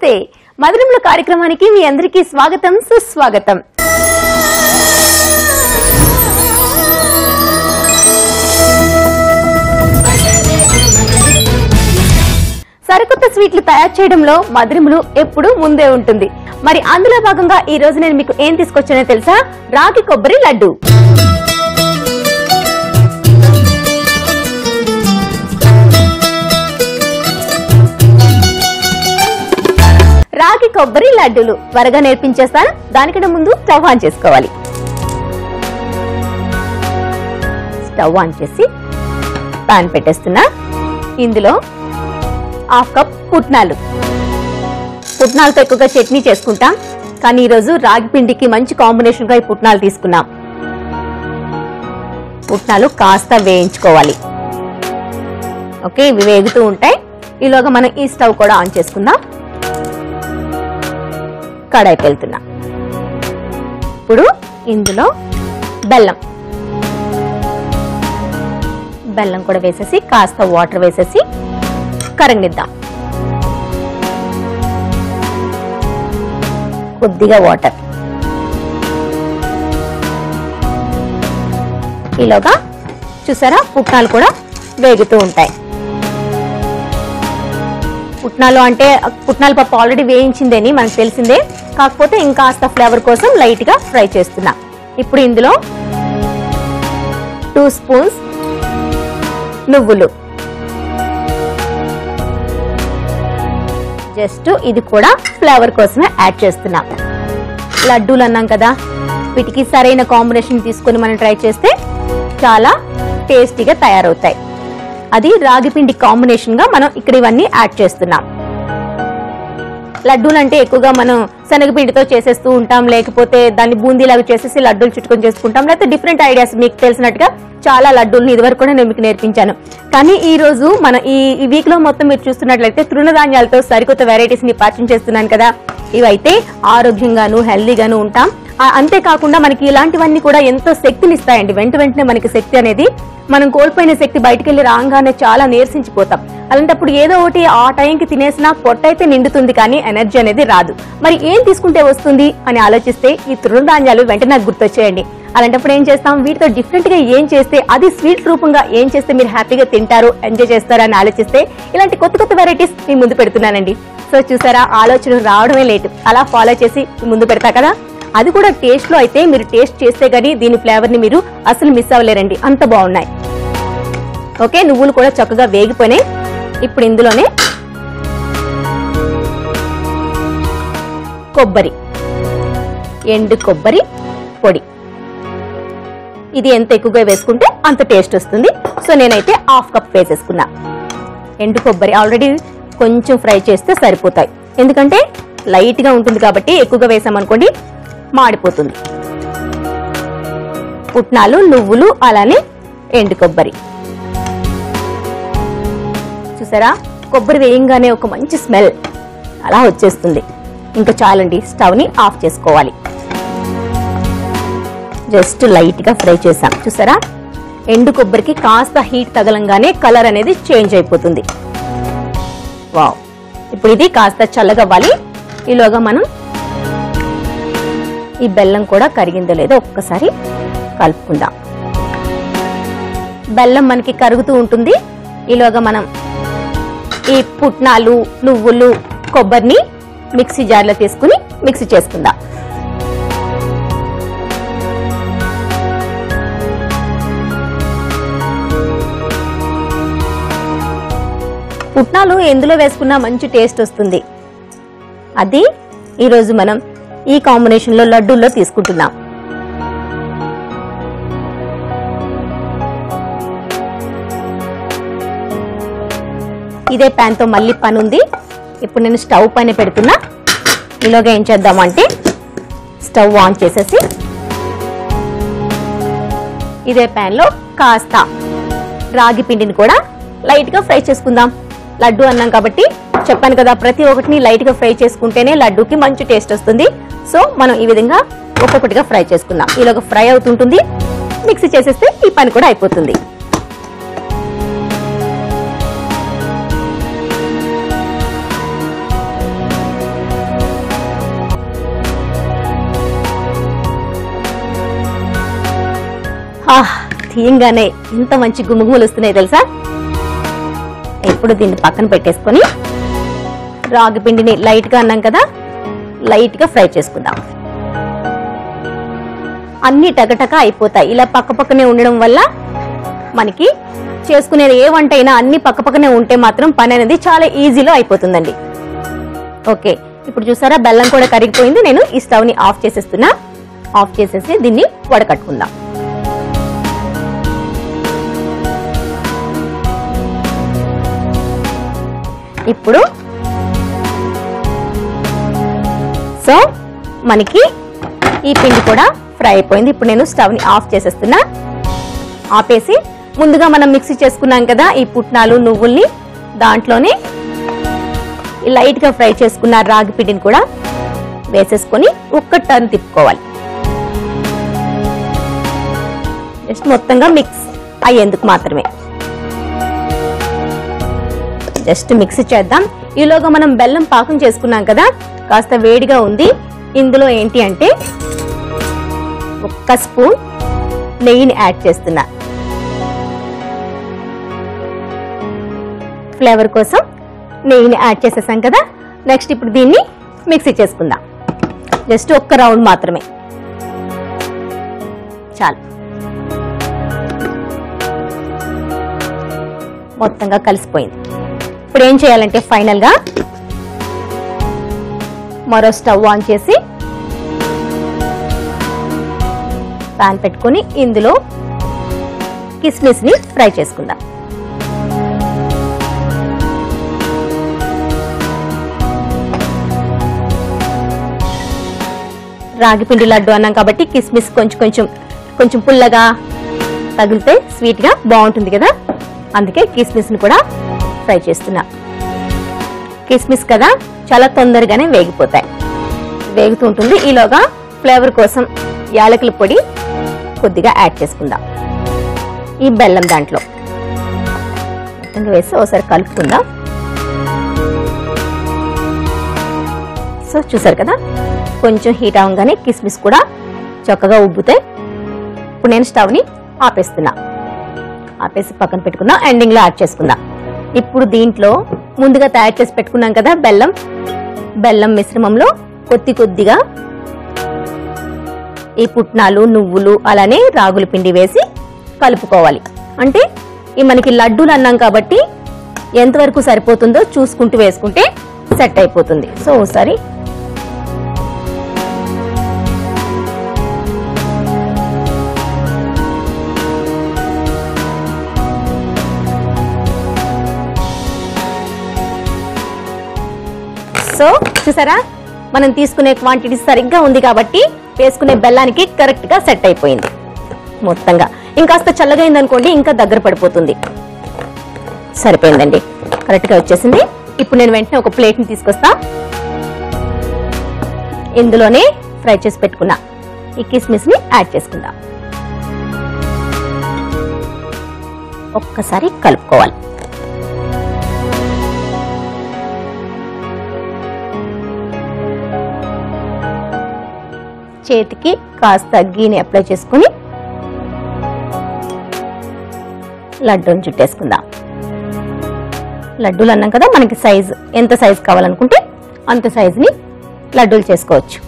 నమస్తే మధురముల కార్యక్రమానికి మీ అందరికీ స్వాగతం సుస్వాగతం. సరికొత్త స్వీట్లు తయారు చేయడంలో మధురములు ఎప్పుడు ముందే ఉంటుంది. మరి అందులో భాగంగా ఈ రోజు నేను మీకు ఏం తీసుకొచ్చానో తెలుసా? రాగి కొబ్బరి లడ్డు. రాగి కొబ్బరి లడ్డూలు త్వరగా నేర్పించేస్తాను. దానికంటే ముందు స్టవ్ ఆన్ చేసుకోవాలి. స్టవ్ ఆన్ చేసి పాన్ పెట్టేస్తున్నా. ఇందులో హాఫ్ కప్ పుట్నాలు. పుట్నాలతో ఎక్కువగా చట్నీ చేసుకుంటాం, కానీ ఈరోజు రాగి పిండికి మంచి కాంబినేషన్ గా ఈ పుట్నాలు తీసుకున్నాం. పుట్నాలు కాస్త వేయించుకోవాలి. ఓకే, ఇవి వేగుతూ ఉంటాయి. ఈలోగా మనం ఈ స్టవ్ కూడా ఆన్ చేసుకుందాం. కడాయి పెడుతున్నా. ఇప్పుడు ఇందులో బెల్లం కూడా వేసేసి కాస్త వాటర్ వేసేసి కరగనిద్దాం. కొద్దిగా వాటర్. ఈలోగా చూసారా, పుట్నాలు కూడా వేగుతూ ఉంటాయి. పుట్నాలు అంటే పుట్నాల పప్పు ఆల్రెడీ వేయించిందని మనకు తెలిసిందే, కాకపోతే ఇంకాస్త ఫ్లేవర్ కోసం లైట్ గా ఫ్రై చేస్తున్నా. ఇప్పుడు ఇందులో 2 స్పూన్స్ నువ్వులు. జస్ట్ ఇది కూడా ఫ్లేవర్ కోసమే యాడ్ చేస్తున్నా. లడ్డూలు అన్నాం కదా, వీటికి సరైన కాంబినేషన్ తీసుకొని మనం ట్రై చేస్తే చాలా టేస్టీగా తయారవుతాయి. అది రాగి పిండి కాంబినేషన్ గా మనం ఇక్కడ ఇవన్నీ యాడ్ చేస్తున్నాం. లడ్డూలు అంటే ఎక్కువగా మనం శనగపిండితో చేసేస్తూ ఉంటాం, లేకపోతే దాన్ని బూందీలాగా చేసేసి లడ్డూలు చుట్టుకొని చేసుకుంటాం, లేకపోతే డిఫరెంట్ ఐడియాస్. మీకు తెలిసినట్టుగా చాలా లడ్డూల్ని ఇదివరకు కూడా నేను మీకు నేర్పించాను. కానీ ఈ రోజు మన ఈ వీక్ లో మొత్తం మీరు చూస్తున్నట్లయితే తృణధాన్యాలతో సరికొత్త వెరైటీస్ ని పరిచయం చేస్తున్నాను కదా. ఇవైతే ఆరోగ్యంగాను హెల్దీగాను ఉంటాం. అంతేకాకుండా మనకి ఇలాంటివన్నీ కూడా ఎంతో శక్తిని ఇస్తాయండి. వెంటనే మనకి శక్తి అనేది, మనం కోల్పోయిన శక్తి బయటకు వెళ్ళి రాగానే చాలా నీరసించిపోతాం. అలాంటప్పుడు ఏదో ఒకటి ఆ టైంకి తినేసినా పొట్టయితే నిండుతుంది, కానీ ఎనర్జీ అనేది రాదు. మరి ఏం తీసుకుంటే వస్తుంది అని ఆలోచిస్తే ఈ తృణధాన్యాలు వెంటనే నాకు గుర్తొచ్చేయండి. అలాంటప్పుడు ఏం చేస్తాం, వీటితో డిఫరెంట్ గా ఏం చేస్తే, అది స్వీట్ రూపంగా ఏం చేస్తే మీరు హ్యాపీగా తింటారు, ఎంజాయ్ చేస్తారు అని ఆలోచిస్తే ఇలాంటి కొత్త వెరైటీస్ మీ ముందు పెడుతున్నానండి. సో చూసారా, ఆలోచన రావడమే లేటు, అలా ఫాలో చేసి ముందు పెడతా కదా. అది కూడా టేస్ట్ లో అయితే మీరు టేస్ట్ చేస్తే గానీ దీని ఫ్లేవర్ ని మీరు అసలు మిస్ అవ్వలేరండి, అంత బాగున్నాయి. ఓకే, నువ్వులు కూడా చక్కగా వేగిపోయినాయి. ఇప్పుడు ఇందులోనే కొబ్బరి, ఎండు కొబ్బరి పొడి. ఇది ఎంత ఎక్కువగా వేసుకుంటే అంత టేస్ట్ వస్తుంది. సో నేనైతే హాఫ్ కప్ వేసేసుకున్నా. ఎండు కొబ్బరి ఆల్రెడీ కొంచెం ఫ్రై చేస్తే సరిపోతాయి, ఎందుకంటే లైట్ గా ఉంటుంది కాబట్టి. ఎక్కువగా వేసామనుకోండి మాడిపోతుంది. పుట్నాలు, నువ్వులు, అలానే ఎండు కొబ్బరి. చూసారా, కొబ్బరి వేయంగానే ఒక మంచి స్మెల్ అలా వచ్చేస్తుంది. ఇంకా చాలండి, స్టవ్ ని ఆఫ్ చేసుకోవాలి. జస్ట్ లైట్ గా ఫ్రై చేసాం. చూసారా, ఎండు కొబ్బరికి కాస్త హీట్ తగలంగానే కలర్ అనేది చేంజ్ అయిపోతుంది. వావ్, ఇప్పుడు ఇది కాస్త చల్లగవ్వాలి. ఈలోగా మనం ఈ బెల్లం కూడా కరిగిందో లేదో ఒక్కసారి కలుపుకుందాం. బెల్లం మనకి కరుగుతూ ఉంటుంది. ఈలోగా మనం ఈ పుట్నాలు, నువ్వులు, కొబ్బరిని మిక్సీ జార్లో తీసుకుని మిక్సీ చేసుకుందాం. పుట్నాలు ఎందులో వేసుకున్నా మంచి టేస్ట్ వస్తుంది. అది ఈరోజు మనం ఈ కాంబినేషన్ లో లడ్డూల్లో తీసుకుంటున్నాం. ఇదే ప్యాన్ తో మళ్ళీ పని ఉంది. ఇప్పుడు నేను స్టవ్ పైన పెడుతున్నా. ఈలోగా ఏం చేద్దామంటే స్టవ్ ఆన్ చేసేసి ఇదే ప్యాన్ లో కాస్త రాగి పిండిని కూడా లైట్ గా ఫ్రై చేసుకుందాం. లడ్డు అన్నాం కాబట్టి చెప్పాను కదా, ప్రతి ఒక్కటిని లైట్ గా ఫ్రై చేసుకుంటేనే లడ్డూకి మంచి టేస్ట్ వస్తుంది. సో మనం ఈ విధంగా ఒక్కొక్కటిగా ఫ్రై చేసుకుందాం. ఈలోగా ఫ్రై అవుతుంటుంది, మిక్సీ చేసేస్తే ఈ పని కూడా అయిపోతుంది. తీయంగానే ఎంత మంచి గుమగుమలు వస్తున్నాయి తెలుసా. ఇప్పుడు దీన్ని పక్కన పెట్టేసుకొని రాగి పిండిని లైట్ గా అన్నాం కదా, లైట్ గా ఫ్రై చేసుకుందాం. అన్ని టకటక అయిపోతాయి. ఇలా పక్కనే ఉండడం వల్ల మనకి చేసుకునేది ఏ వంట అయినా అన్ని పక్కనే ఉంటే మాత్రం పని అనేది చాలా ఈజీలో అయిపోతుందండి. ఓకే, ఇప్పుడు చూసారా బెల్లం కూడా కరిగిపోయింది. నేను ఈ స్టవ్ ని ఆఫ్ చేసేస్తున్నా. ఆఫ్ చేసేసి దీన్ని వడకట్టుకుందాం. ఇప్పుడు సో మనకి ఈ పిండి కూడా ఫ్రై అయిపోయింది. ఇప్పుడు నేను స్టవ్ ని ఆఫ్ చేసేస్తున్నా. ఆపేసి ముందుగా మనం మిక్సీ చేసుకున్నాం కదా ఈ పుట్నాలు నువ్వుల్ని, దాంట్లోనే లైట్ గా ఫ్రై చేసుకున్న రాగి పిండిని కూడా వేసేసుకొని ఒక్క టర్న్ తిప్పుకోవాలి. జస్ట్ మొత్తంగా మిక్స్ అయ్యేందుకు మాత్రమే. జస్ట్ మిక్స్ చేద్దాం. ఈలోగా మనం బెల్లం పాకం చేసుకున్నాం కదా, కాస్త వేడిగా ఉంది. ఇందులో ఏంటి అంటే 1 స్పూన్ నెయ్యిని యాడ్ చేస్తున్నా. ఫ్లేవర్ కోసం నెయ్యిని యాడ్ చేసేసాం కదా. నెక్స్ట్ ఇప్పుడు దీన్ని మిక్సీ చేసుకుందాం. జస్ట్ 1 రౌండ్ మాత్రమే చాలు. మొత్తంగా కలిసిపోయింది. ఇప్పుడు ఏం చేయాలంటే ఫైనల్ గా మరో స్టవ్ ఆన్ చేసి పాన్ పెట్టుకొని ఇందులో కిస్మిస్ ని ఫ్రై చేసుకుందాం. రాగి పిండి లడ్డు అన్నాం కాబట్టి కిస్మిస్ కొంచెం పుల్లగా తగిలితే స్వీట్ గా బాగుంటుంది కదా, అందుకే కిస్మిస్ ని కూడా ఫ్రై చేస్తున్నా. కిస్మిస్ కదా చాలా తొందరగానే వేగిపోతాయి. వేగుతూ ఉంటుంది. ఈలోగా ఫ్లేవర్ కోసం యాలకుల పొడి కొద్దిగా యాడ్ చేసుకుందాం. ఈ బెల్లం దాంట్లో మొత్తంగా వేసి ఒకసారి కలుపుకుందాం. సో చూసారు కదా కొంచెం హీట్ అవగానే కిస్మిస్ కూడా చక్కగా ఉబ్బుతాయి. ఇప్పుడు నేను స్టవ్ ని ఆపేస్తున్నా. ఆపేసి పక్కన పెట్టుకుందాం. ఎండింగ్ లో యాడ్ చేసుకుందాం. ఇప్పుడు దీంట్లో ముందుగా తయారు చేసి పెట్టుకున్నాం కదా బెల్లం మిశ్రమంలో కొద్దిగా ఈ పుట్నాలు నువ్వులు అలానే రాగుల పిండి వేసి కలుపుకోవాలి. అంటే ఈ మనకి లడ్డూలు అన్నాం కాబట్టి ఎంతవరకు సరిపోతుందో చూసుకుంటూ వేసుకుంటే సెట్ అయిపోతుంది. సో ఒకసారి సో చూసారా మనం తీసుకునే క్వాంటిటీ సరిగ్గా ఉంది కాబట్టి వేసుకునే బెల్లానికి కరెక్ట్ గా సెట్ అయిపోయింది మొత్తంగా. ఇంకాస్త చల్లగా అయిందనుకోండి ఇంకా దగ్గర పడిపోతుంది. సరిపోయిందండి, కరెక్ట్ గా వచ్చేసింది. ఇప్పుడు నేను వెంటనే ఒక ప్లేట్ ని తీసుకొస్తా. ఇందులోనే ఫ్రై చేసి పెట్టుకున్నా ఈ కిస్మిస్ ని యాడ్ చేసుకుందాం. ఒక్కసారి కలుపుకోవాలి. చేతికి కాస్త గీని అప్లై చేసుకుని లడ్డూని చుట్టేసుకుందాం. లడ్డూలు అన్నాం కదా మనకి సైజు ఎంత సైజు కావాలనుకుంటే అంత సైజుని లడ్డూలు చేసుకోవచ్చు.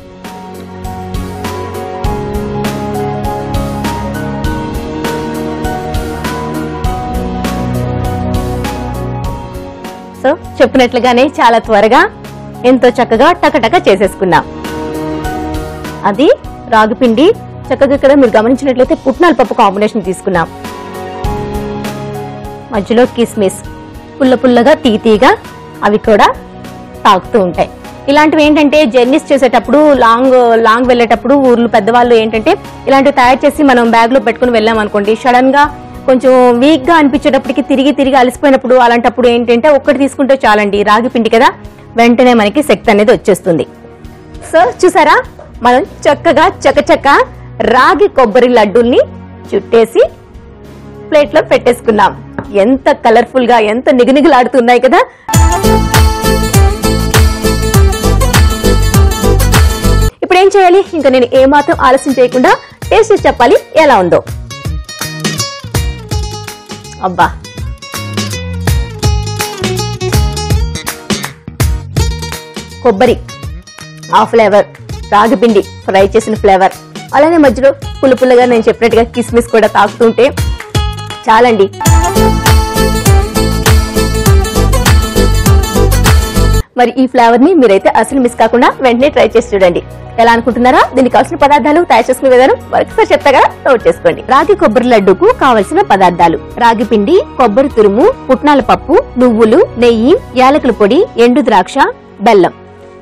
సో చెప్పినట్లుగానే చాలా త్వరగా ఎంతో చక్కగా టకటక చేసేసుకున్నాం. అది రాగి పిండి చక్కగా ఇక్కడ మీరు గమనించినట్లయితే పుట్నాల పప్పు కాంబినేషన్ తీసుకున్నాం. మధ్యలో కిస్మిస్ పుల్లగా తీగా అవి కూడా తాగుతూ ఉంటాయి. ఇలాంటివి ఏంటంటే జర్నీస్ చేసేటప్పుడు లాంగ్ వెళ్ళేటప్పుడు ఊర్లు పెద్దవాళ్ళు ఏంటంటే ఇలాంటివి తయారు చేసి మనం బ్యాగ్ లో పెట్టుకుని వెళ్ళాం అనుకోండి, సడన్ గా కొంచెం వీక్ గా అనిపించేటప్పటికి తిరిగి అలసిపోయినప్పుడు అలాంటప్పుడు ఏంటంటే ఒక్కటి తీసుకుంటే చాలండి, రాగి పిండి కదా వెంటనే మనకి శక్తి అనేది వచ్చేస్తుంది. సో చూసారా మనం చక్కగా చకచక రాగి కొబ్బరి లడ్డూల్ని చుట్టేసి ప్లేట్ లో పెట్టేసుకున్నాం. ఎంత కలర్ఫుల్ గా ఎంత నిగనిగలాడుతున్నాయి కదా. ఇప్పుడు ఏం చేయాలి, ఇంకా నేను ఏమాత్రం ఆలస్యం చేయకుండా టేస్ట్ చేసి చెప్పాలి ఎలా ఉందో. అబ్బా కొబ్బరి ఆ ఫ్లేవర్, రాగి పిండి ఫ్రై చేసిన ఫ్లేవర్, అలానే మధ్యలో పులుపులుగా నేను చెప్పినట్టుగా కిస్మిస్ కూడా తాకుతుంటే చాలండి. మరి ఈ ఫ్లేవర్ ని మీరైతే అసలు మిస్ కాకుండా వెంటనే ట్రై చేసి చూడండి. ఎలా అనుకుంటున్నారా? దీనికి కావాల్సిన పదార్థాలు, తయారు చేసుకునే విధానం మరొకసారి చెప్తాగా నోట్ చేసుకోండి. రాగి కొబ్బరి లడ్డూకు కావలసిన పదార్థాలు: రాగి పిండి, కొబ్బరి తురుము, పుట్నాల పప్పు, నువ్వులు, నెయ్యి, యాలకుల పొడి, ఎండు ద్రాక్ష, బెల్లం.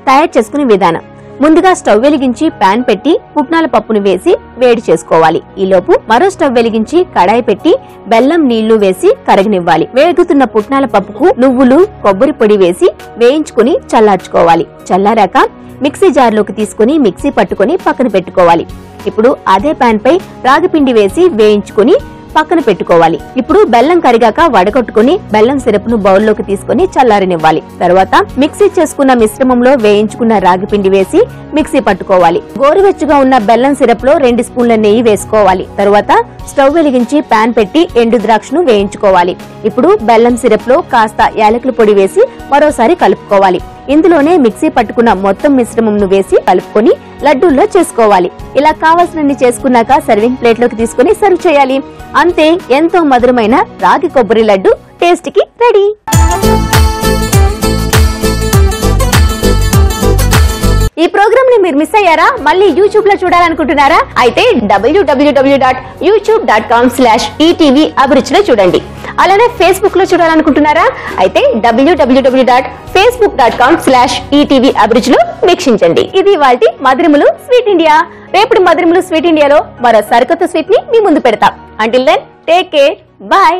తయారు చేసుకునే విధానం: ముందుగా స్టవ్ వెలిగించి పాన్ పెట్టి పుట్నాల పప్పును వేసి వేడి చేసుకోవాలి. ఈలోపు మరో స్టవ్ వెలిగించి కడాయి పెట్టి బెల్లం నీళ్లు వేసి కరగనివ్వాలి. వేగుతున్న పుట్నాల పప్పుకు నువ్వులు, కొబ్బరి పొడి వేసి వేయించుకుని చల్లార్చుకోవాలి. చల్లారాక మిక్సీ జార్లోకి తీసుకుని మిక్సీ పట్టుకుని పక్కన పెట్టుకోవాలి. ఇప్పుడు అదే పాన్ పై రాగి పిండి వేసి వేయించుకుని పక్కన పెట్టుకోవాలి. ఇప్పుడు బెల్లం కరిగాక వడగొట్టుకుని బెల్లం సిరప్ ను బౌల్లోకి తీసుకుని చల్లారనివ్వాలి. తర్వాత మిక్సీ చేసుకున్న మిశ్రమంలో వేయించుకున్న రాగి పిండి వేసి మిక్సీ పట్టుకోవాలి. గోరువెచ్చగా ఉన్న బెల్లం సిరప్ లో 2 స్పూన్ల నెయ్యి వేసుకోవాలి. తర్వాత స్టవ్ వెలిగించి పాన్ పెట్టి ఎండు ద్రాక్షను వేయించుకోవాలి. ఇప్పుడు బెల్లం సిరప్ లో కాస్త యాలకుల పొడి వేసి మరోసారి కలుపుకోవాలి. ఇందులోనే మిక్సీ పట్టుకున్న మొత్తం మిశ్రమంను వేసి కలుపుకొని లడ్డూల్లో చేసుకోవాలి. ఇలా కావాల్సినన్ని చేసుకున్నాక సర్వింగ్ ప్లేట్ లోకి తీసుకుని సర్వ్ చేయాలి. అంతే, ఎంతో మధురమైన రాగి కొబ్బరి లడ్డు టేస్ట్ కి రెడీ. ఈ ప్రోగ్రామ్ ని మీరు మిస్ అయ్యారా? మళ్ళీ యూట్యూబ్ లో చూడాలనుకుంటున్నారా? అయితే www.youtube.com/ETV అభిరుచిలో చూడండి. అలానే ఫేస్బుక్ లో చూడాలనుకుంటున్నారా? అయితే www.facebook.com/ETV అభిరుచిలో వీక్షించండి. ఇది వాటి మధురములు స్వీట్ ఇండియా. రేపటి మధురములు స్వీట్ ఇండియాలో మరో సరికొత్త స్వీట్ ని మీ ముందు పెడతాం. Until then take care, by.